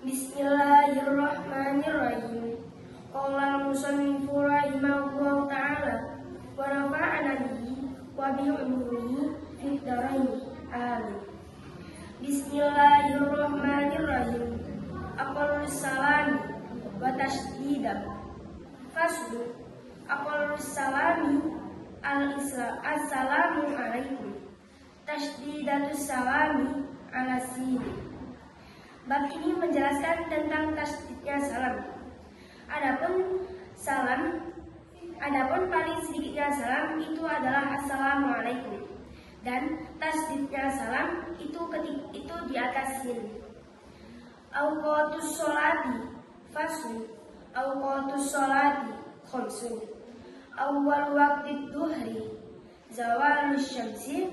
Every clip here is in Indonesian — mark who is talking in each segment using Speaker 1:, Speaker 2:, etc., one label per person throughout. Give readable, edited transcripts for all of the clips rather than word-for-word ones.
Speaker 1: Bismillahirrahmanirrahim. Qala al-musannifu rahimahullahu ta'ala wa nafa'ana bihi wa bi ulumihi fid dharain. Amin. Bismillahirrahmanirrahim. Aqallus salami wa tashdida. Faslu. Aqallus salami al-islam. Assalamu alaikum. Tashdidatus salami ala sin. Bab ini menjelaskan tentang tasdidnya salam. Adapun paling sedikitnya salam itu adalah assalamualaikum, dan tasdidnya salam itu di atas sin. Awqatus sholati faslu. Awqatus sholati khamsun. Awwal waqtid duhri zawalus syamsi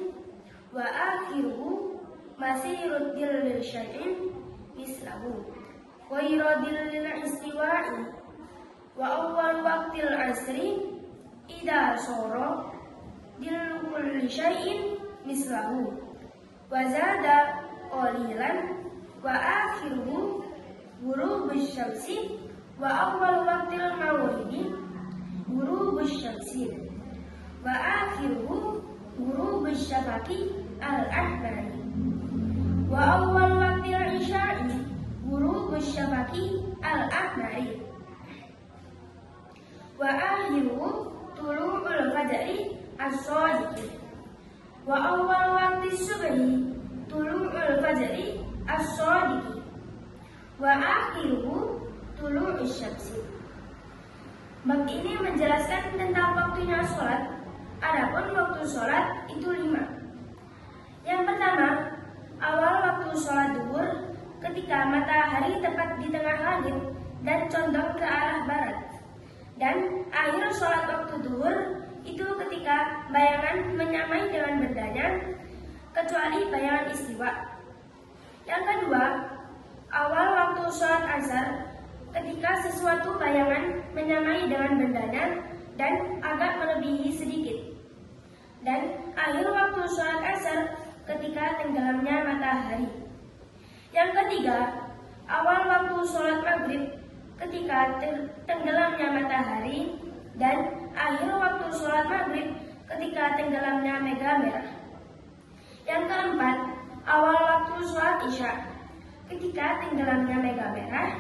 Speaker 1: wa akhiruhu masirud dil syai'in mislahu wa iradil istiwa'i wa awwal waqtil asri idha soro dil kulli syai'in mislahu wa zada qalilan wa akhiruhu ghurubus syamsi wa awwal waqtil maghribi ghurubus syamsi wa akhiruhu ghurubus syafaqi al-ahmari wa awwal waqtil isya'i ghurubus syafaqi al-ahmari wa akhiruhu tulu'ul fajri as-shadiqi wa awwal waqtis subhi tulu'ul fajri as-shadiqi wa akhiruhu tulu'us syamsi. Bab ini menjelaskan tentang waktunya sholat. Adapun waktu sholat itu 5. Yang pertama, awal waktu sholat zuhur ketika matahari tepat di tengah langit dan condong ke arah barat. Dan akhir sholat waktu zuhur itu ketika bayangan menyamai dengan bendanya, kecuali bayangan istiwa. Yang kedua, awal waktu sholat asar ketika sesuatu bayangan menyamai dengan bendanya dan agak melebihi sedikit. Dan akhir waktu sholat asar ketika tenggelamnya matahari. Yang ketiga, awal waktu sholat maghrib ketika tenggelamnya matahari, dan akhir waktu sholat maghrib ketika tenggelamnya mega merah. Yang keempat, awal waktu sholat isya ketika tenggelamnya mega merah,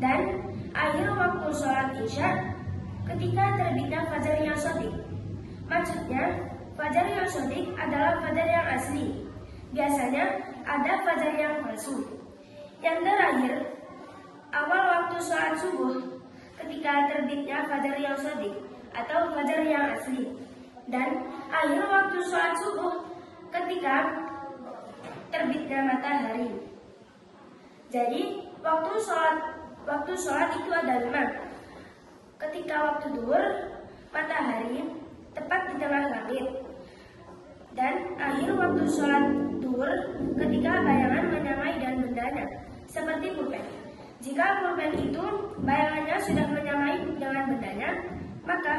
Speaker 1: dan akhir waktu sholat isya ketika terbitnya fajar yang shadiq. Maksudnya, fajar yang shadiq adalah fajar yang asli. Biasanya ada fajar yang palsu. Yang terakhir, awal waktu sholat subuh ketika terbitnya fajar yang shadiq atau fajar yang asli. Dan akhir waktu sholat subuh ketika terbitnya matahari. Jadi, waktu sholat itu ada 5. Ketika waktu zuhur, matahari tepat di tengah langit. Dan akhir waktu sholat zuhur ketika bayangan menyamai dan bendanya, seperti pulpen. Jika pulpen itu bayangannya sudah menyamai dengan bendanya, maka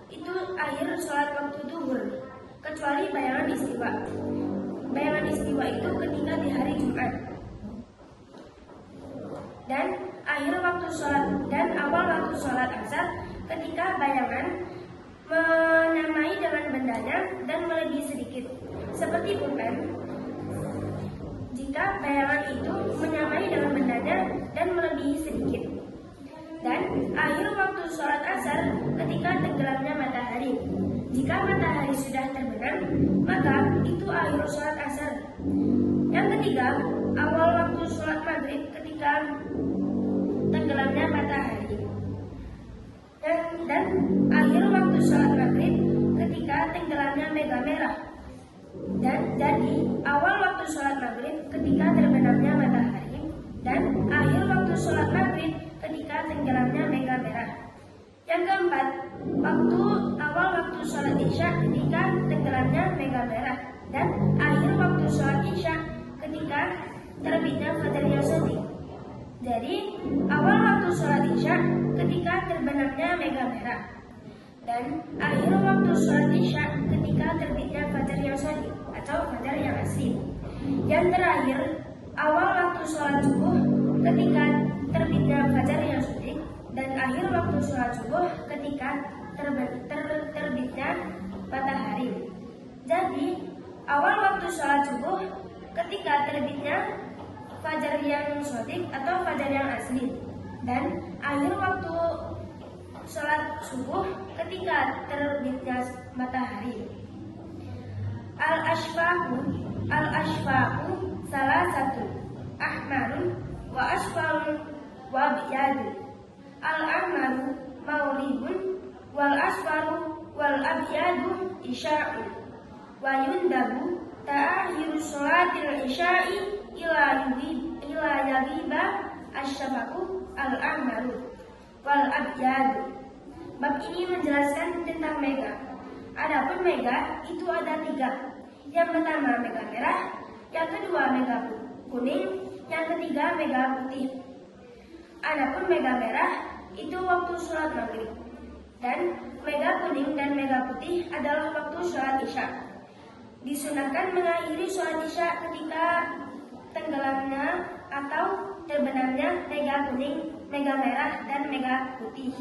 Speaker 1: itu akhir sholat waktu zuhur, kecuali bayangan istiwa. Bayangan istiwa itu ketika di hari Jumat. Dan akhir waktu sholat dan awal waktu sholat asar ketika bayangan menyamai dengan bendanya dan melebihi sedikit, seperti pulpen. Jika bayangan itu menyamai dengan bendanya dan melebihi sedikit. Dan akhir waktu sholat asar ketika tenggelamnya matahari. Jika matahari sudah terbenam, maka itu akhir sholat asar. Yang ketiga, awal waktu sholat maghrib ketika tenggelamnya matahari. Dan akhir waktu sholat maghrib ketika tenggelamnya mega merah. Dan jadi awal waktu sholat maghrib ketika terbenamnya matahari, dan akhir waktu sholat maghrib ketika tenggelamnya mega merah. Yang keempat, awal waktu sholat isya ketika tenggelamnya mega merah, dan akhir waktu sholat isya ketika terbitnya fajar yang shadiq. Jadi awal waktu sholat isya ketika terbenamnya mega merah, dan akhir waktu sholat isya ketika terbitnya fajar yang shadiq atau fajar yang asli. Yang terakhir, awal waktu sholat subuh ketika terbitnya fajar yang shadiq, dan akhir waktu sholat subuh ketika terbitnya matahari. Jadi awal waktu sholat subuh ketika terbitnya fajar yang shadiq atau fajar yang asli, dan akhir waktu sholat subuh ketika terbitnya matahari. Al-ashfaqu salah satu ahmarun wa asfarun wa biyadun. Al-ahmaru maulibun wal asfaru wal abyadu isya'un. Wa yundabu ta'akhiru sholatil isya'i ila yagiba asyafaqu al-ahmaru wal abyadu. Bab ini menjelaskan tentang mega. Adapun mega itu ada 3. Yang pertama mega merah, yang kedua mega kuning, yang ketiga mega putih. Adapun mega merah itu waktu sholat maghrib, dan mega kuning dan mega putih adalah waktu sholat isya. Disunahkan mengakhiri sholat isya ketika tenggelamnya atau terbenamnya mega kuning, mega merah, dan mega putih.